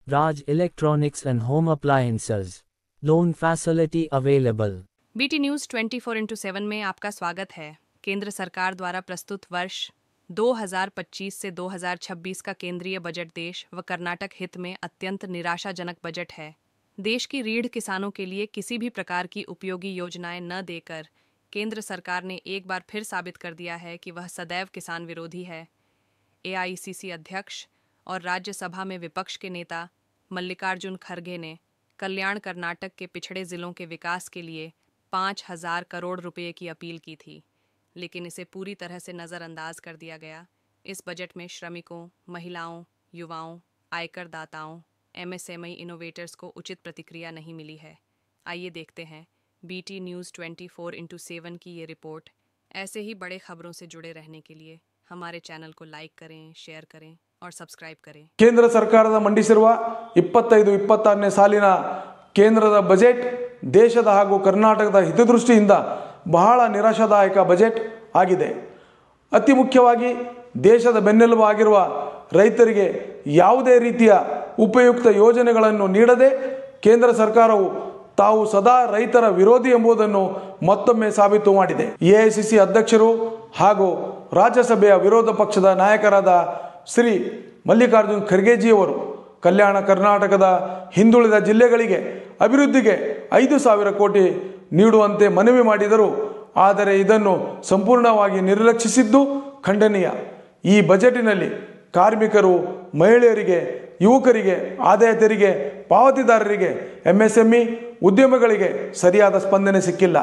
Raj Electronics and Home Appliances. Loan facility available. BT news 24x7 में आपका स्वागत है। केंद्र सरकार द्वारा प्रस्तुत वर्ष 2025 से 2026 का केंद्रीय बजट देश व कर्नाटक हित में अत्यंत निराशाजनक बजट है। देश की रीढ़ किसानों के लिए किसी भी प्रकार की उपयोगी योजनाएं न देकर केंद्र सरकार ने एक बार फिर साबित कर दिया है कि वह सदैव किसान विरोधी है। एआईसीसी अध्यक्ष और राज्यसभा में विपक्ष के नेता मल्लिकार्जुन खड़गे ने कल्याण कर्नाटक के पिछड़े जिलों के विकास के लिए 5,000 करोड़ रुपए की अपील की थी, लेकिन इसे पूरी तरह से नज़रअंदाज कर दिया गया। इस बजट में श्रमिकों, महिलाओं, युवाओं, आयकर दाताओं, एमएसएमई इनोवेटर्स को उचित प्रतिक्रिया नहीं मिली है। आइए देखते हैं बीटी न्यूज़ 24x7 की ये रिपोर्ट। ऐसे ही बड़े खबरों से जुड़े रहने के लिए हमारे चैनल को लाइक करें, शेयर करें और सब्सक्राइब करें। ಕೇಂದ್ರ ಸರ್ಕಾರದ ಮಂಡಿಸಿರುವ 25-26ನೇ ಸಾಲಿನ ಕೇಂದ್ರದ ಬಜೆಟ್ ದೇಶದ ಹಾಗೂ ಕರ್ನಾಟಕದ ಹಿತದೃಷ್ಟಿಯಿಂದ ಬಹಳ ನಿರಾಶಾದಾಯಕ ಬಜೆಟ್ ಆಗಿದೆ। ಅತಿ ಮುಖ್ಯವಾಗಿ ದೇಶದ ಬೆನ್ನೆಲುಬಾಗಿರುವ ರೈತರಿಗೆ ಯಾವುದೇ ರೀತಿಯ ಉಪಯುಕ್ತ ಯೋಜನೆಗಳನ್ನು ನೀಡದೆ ಕೇಂದ್ರ ಸರ್ಕಾರವು ತಾವು ಸದಾ ರೈತರ ವಿರೋಧಿ ಎಂಬುದನ್ನು ಮತ್ತೊಮ್ಮೆ ಸಾಬೀತು ಮಾಡಿದೆ। ಎಐಸಿಸಿ ಅಧ್ಯಕ್ಷರು ಹಾಗೂ ರಾಜ್ಯಸಭೆಯ ವಿರೋಧ ಪಕ್ಷದ ನಾಯಕರಾದ ಶ್ರೀ ಮಲ್ಲಿಕಾರ್ಜುನ್ ಖರ್ಗೆಜಿಯವರು ಕಲ್ಯಾಣ ಕರ್ನಾಟಕದ ಹಿಂದುಳಿದ ಜಿಲ್ಲೆಗಳಿಗೆ ಅಭಿವೃದ್ಧಿಗೆ 5,000 ಕೋಟಿ ನೀಡುವಂತೆ ಮನವಿ ಮಾಡಿದರು। ಆದರೆ ಇದನ್ನು ಸಂಪೂರ್ಣವಾಗಿ ನಿರ್ಲಕ್ಷಿಸಿದ್ದು ಖಂಡನೀಯ। ಈ ಬಜೆಟಿನಲ್ಲಿ ಕಾರ್ಮಿಕರು, ಮಹಿಳೆಯರಿಗೆ, ಯುವಕರಿಗೆ, ಆದಾಯ ತೆರಿಗೆ ಪಾವತಿದಾರರಿಗೆ, ಎಂಎಸ್ಎಂಇ ಉದ್ಯಮಗಳಿಗೆ ಸರಿಯಾದ ಸ್ಪಂದನೆ ಸಿಕ್ಕಿಲ್ಲ।